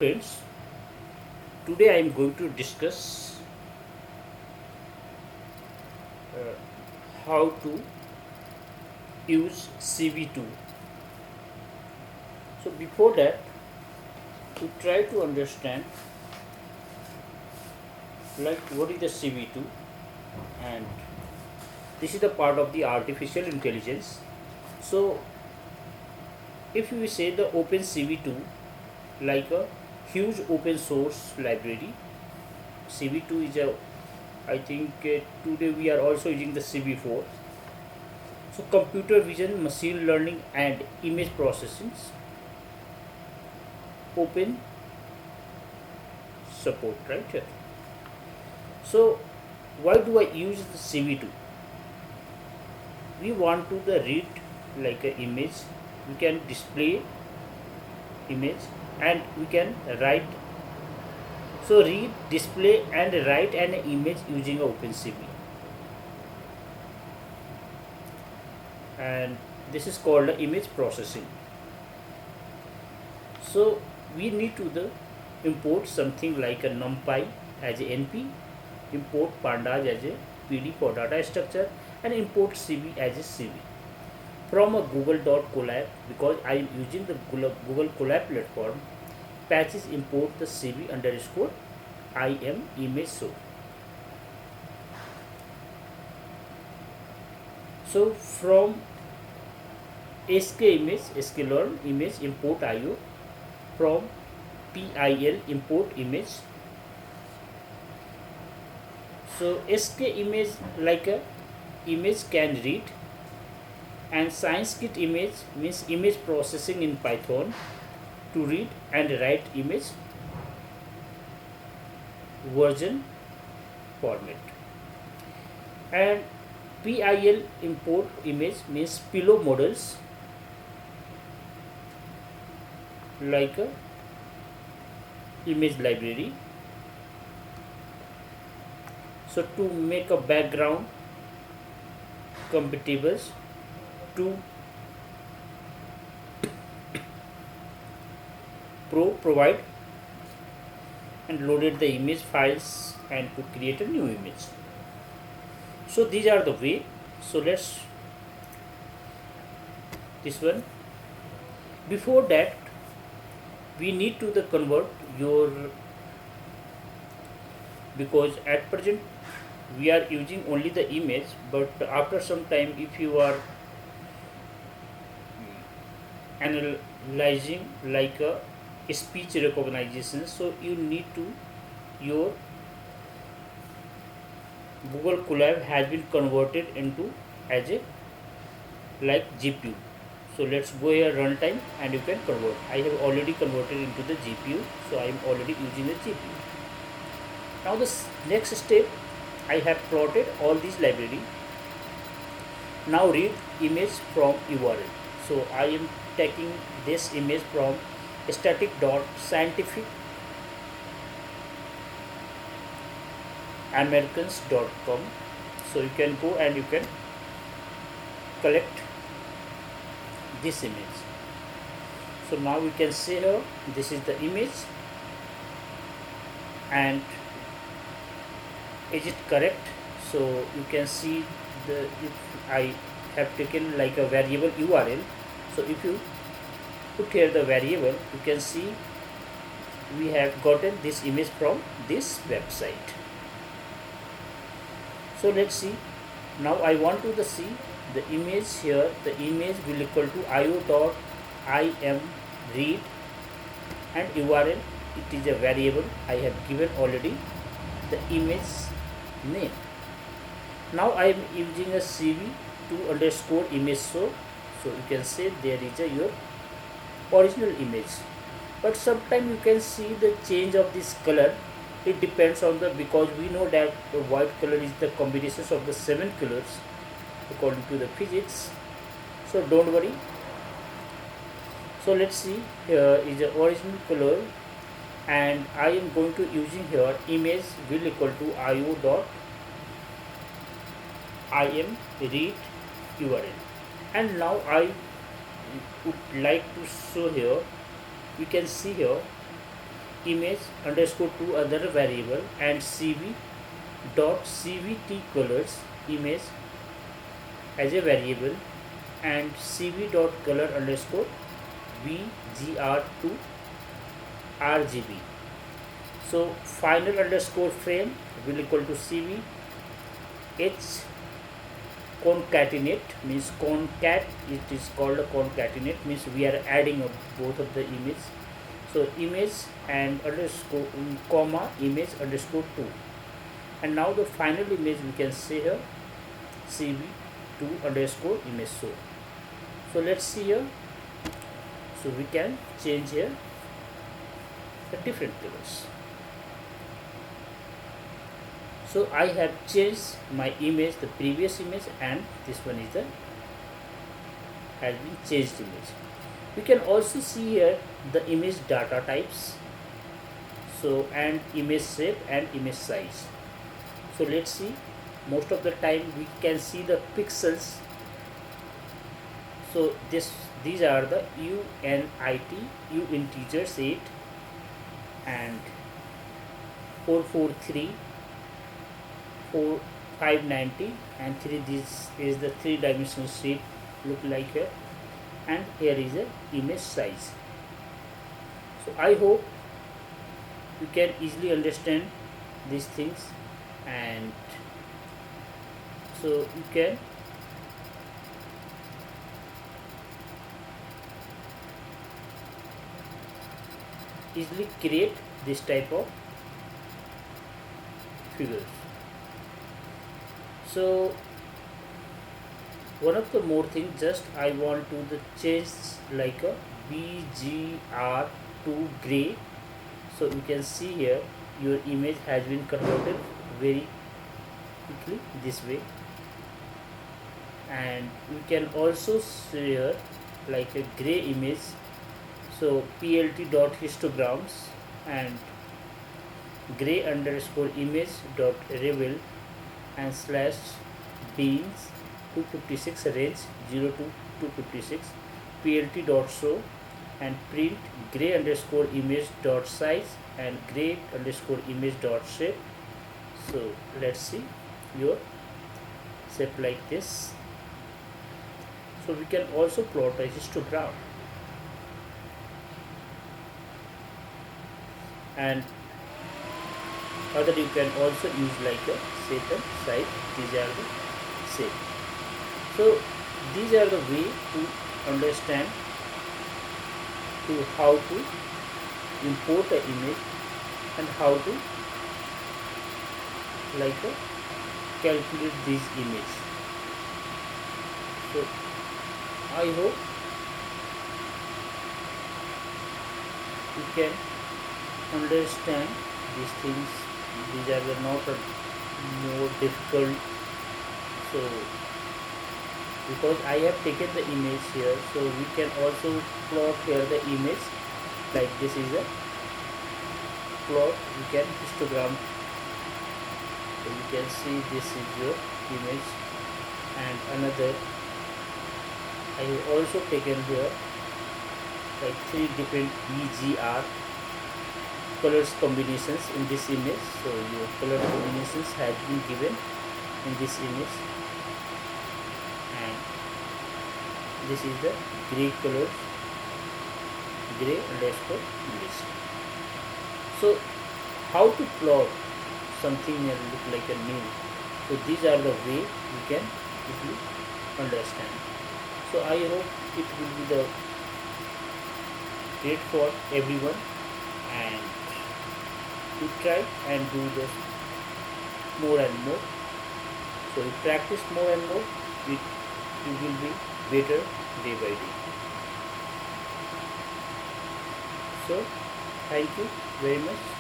Friends, today I am going to discuss uh, how to use CV2. So before that, to try to understand like what is the CV2, and this is the part of the artificial intelligence. So if we say the open CV2 like a huge open source library, CV2 is a I think today we are also using the CV4. So computer vision, machine learning and image processing open support right here. So why do I use the CV2? We want to the read like a image, we can display image and we can write. So read, display and write an image using OpenCV, and this is called image processing. So we need to the import something like a numpy as a np, import pandas as a pd for data structure, and import cv as a cv from a google.colab. Because I am using the google colab platform, patches import the cv underscore im image. So from sk image, sklearn image import io, from pil import image. So sk image like a image can read, and sciencekit image means image processing in python to read and write image version format. And pil import image means pillow models like a image library. So to make a background compatible to provide and loaded the image files and to create a new image. So these are the way. So let's this one. Before that, we need to the convert your, because at present we are using only the image, but after some time if you are analyzing like a speech recognition, so you need to your google colab has been converted into as a like gpu. So let's go here runtime and you can convert. I have already converted into the gpu, so I am already using the gpu. Now this next step, I have plotted all these library. Now read image from url. So I am taking this image from static.scientificamericans.com. so you can go and you can collect this image. So now we can see here this is the image, and is it correct? So you can see the, if I have taken like a variable url, so if you put here the variable, you can see we have gotten this image from this website. So let's see. Now I want to see the image here. The image will equal to io.im read, and url, it is a variable I have given already the image name. Now I am using a cv to underscore image. So you can say there is a your original image, but sometimes you can see the change of this color. It depends on the, because we know that the white color is the combinations of the 7 colors according to the physics. So don't worry. So let's see, here is the original color, and I am going to using here image will equal to io.im read url. And now I would like to show here, we can see here image underscore to other variable and cv dot cvt colors image as a variable and cv dot color underscore bgr to rgb. So final underscore frame will equal to cv h concatenate, means concat, it is called a concatenate, means we are adding up both of the image. So image and underscore comma image underscore 2, and now the final image we can say here cv2 underscore image show. So let's see here. So we can change here the different colors. So I have changed my image, the previous image, and this one is the has been changed image. We can also see here the image data types, so and image shape and image size. So let's see. Most of the time we can see the pixels. So these are the unit u integers 8 and 443 590 and 3. This is the 3-dimensional shape look like here, and here is a image size. So I hope you can easily understand these things, and so you can easily create this type of figures. So one of the more things, just I want to the change like a BGR to gray. So you can see here your image has been converted very quickly this way, and you can also see here like a gray image. So plt dot histograms and gray underscore image dot reveal and slash beans 256 range 0 to 256 plt dot show and print gray underscore image dot size and gray underscore image dot shape. So let's see your shape like this. So we can also plot a histogram, and other you can also use like a shape and size. These are the shape. So these are the way to understand to how to import an image and how to like calculate these images. So I hope you can understand these things. These are the not more difficult. So because I have taken the image here, so we can also plot here the image like this is a plot. We can histogram. So you can see this is your image, and another I have also taken here like 3 different BGR colors combinations in this image. So your color combinations have been given in this image, and this is the gray color, gray underscore image. So how to plot something that look like a new? So these are the way you can easily understand. So I hope it will be the great for everyone, and you try and do this more and more. So you practice more and more, you will be better day by day. So thank you very much.